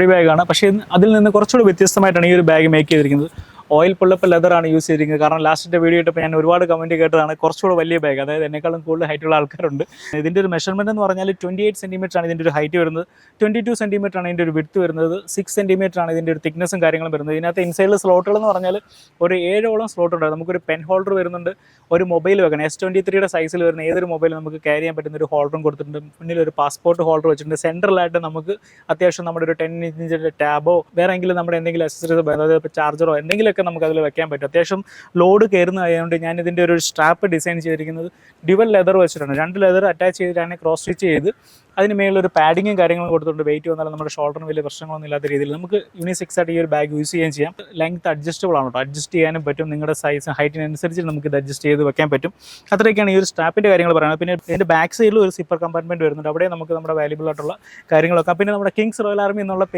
ബാഗാണ്. പക്ഷേ അതിൽ നിന്ന് കുറച്ചുകൂടി വ്യത്യസ്തമായിട്ടാണ് ഈ ഒരു ബാഗ് മേക്ക് ചെയ്തിരിക്കുന്നത്. ഓയിൽ പുള്ളപ്പ് ലെതറാണ് യൂസ് ചെയ്തിരിക്കുന്നത്. കാരണം ലാസ്റ്റിൻ്റെ വീഡിയോ ഇട്ടപ്പോൾ ഞാൻ ഒരുപാട് കമൻറ്റ് കേട്ടതാണ് കുറച്ചുകൂടെ വലിയ ബാഗ്, അതായത് എന്നെക്കാളും കൂടുതൽ ഹൈറ്റുള്ള ആൾക്കാരുണ്ട്. ഇതിൻ്റെ ഒരു മെഷർമെൻറ്റ് എന്ന് പറഞ്ഞാൽ 28 സെൻറ്റിമീറ്റർ ആണ് ഇതിൻ്റെ ഒരു ഹൈറ്റ് വരുന്നത്, 22 സെൻറ്റിമീറ്റർ ആണ് ഇതിൻ്റെ ഒരു വിഡ്ത്ത് വരുന്നത്, 6 സെൻറ്റിമീറ്റർ ആണ് ഇതിൻ്റെ ഒരു തിക്നെസ്സും കാര്യങ്ങളും വരുന്നത്. ഇതിനകത്ത് ഇൻസൈഡിൽ സ്ലോട്ടുകൾ എന്ന് പറഞ്ഞാൽ ഒരു 7ഓളം സ്ലോട്ട് ഉണ്ട്. നമുക്കൊരു പെൻ ഹോൾഡർ വരുന്നുണ്ട്, ഒരു മൊബൈൽ വെക്കണം. S23 സൈസിൽ വരുന്ന ഏതൊരു മൊബൈൽ നമുക്ക് ക്യാരി ചെയ്യാൻ പറ്റുന്ന ഒരു ഹോൾഡറും കൊടുത്തിട്ടുണ്ട്. മുന്നിൽ ഒരു പാസ്പോർട്ട് ഹോൾഡർ വെച്ചിട്ടുണ്ട്. സെൻട്രലായിട്ട് നമുക്ക് അത്യാവശ്യം നമ്മുടെ ഒരു 10 ഇഞ്ചിൻ്റെ ടാബോ വേറെ എങ്കിലും നമ്മുടെ എന്തെങ്കിലും അക്സസറീസ്, അതായത് ഇപ്പോൾ ചാർജറോ എന്തെങ്കിലുമൊക്കെ നമുക്ക് അതിൽ വെക്കാൻ പറ്റും. അത്യാവശ്യം ലോഡ് കയറുന്നതായതുകൊണ്ട് ഞാൻ ഇതിൻ്റെ ഒരു സ്ട്രാപ്പ് ഡിസൈൻ ചെയ്തിരിക്കുന്നത് ഡ്യുവൽ ലെതർ വെച്ചിട്ടാണ്. 2 ലെതർ അറ്റാച്ച് ചെയ്തിട്ടാണ് ക്രോസ് സ്റ്റിച്ച് ചെയ്ത് അതിന് മേലൊരു പാഡിങ്ങും കാര്യങ്ങളും കൊടുത്തിട്ടുണ്ട്. വെയിറ്റ് വന്നാലും നമ്മുടെ ഷോൾഡറിന് വലിയ പ്രശ്നങ്ങളൊന്നും ഇല്ലാത്ത രീതിയിൽ നമുക്ക് യൂണിസെക്സ് ആയിട്ട് ഈ ഒരു ബാഗ് യൂസ് ചെയ്യുകയും ചെയ്യാം. ലെങ്ത് അഡ്ജസ്റ്റബിൾ ആണ് കേട്ടോ, അഡ്ജസ്റ്റ് ചെയ്യാനും പറ്റും. നിങ്ങളുടെ സൈസ് ഹൈറ്റിനനുസരിച്ച് നമുക്ക് ഇത് അഡ്ജസ്റ്റ് ചെയ്ത് വെക്കാൻ പറ്റും. അത്രയൊക്കെയാണ് ഈ ഒരു സ്ട്രാപ്പിൻ്റെ കാര്യങ്ങൾ പറയുന്നത്. പിന്നെ ഇതിൻ്റെ ബാക്ക് സൈഡിൽ ഒരു സിപ്പർ കമ്പാർട്ട്മെൻറ്റ് വരുന്നുണ്ട്. അവിടെ നമുക്ക് നമ്മുടെ വാല്യുബിൾ ആയിട്ടുള്ള കാര്യങ്ങളൊക്കെ. പിന്നെ നമ്മുടെ കിങ്സ് റോയൽ ആർമി എന്നുള്ള പേര്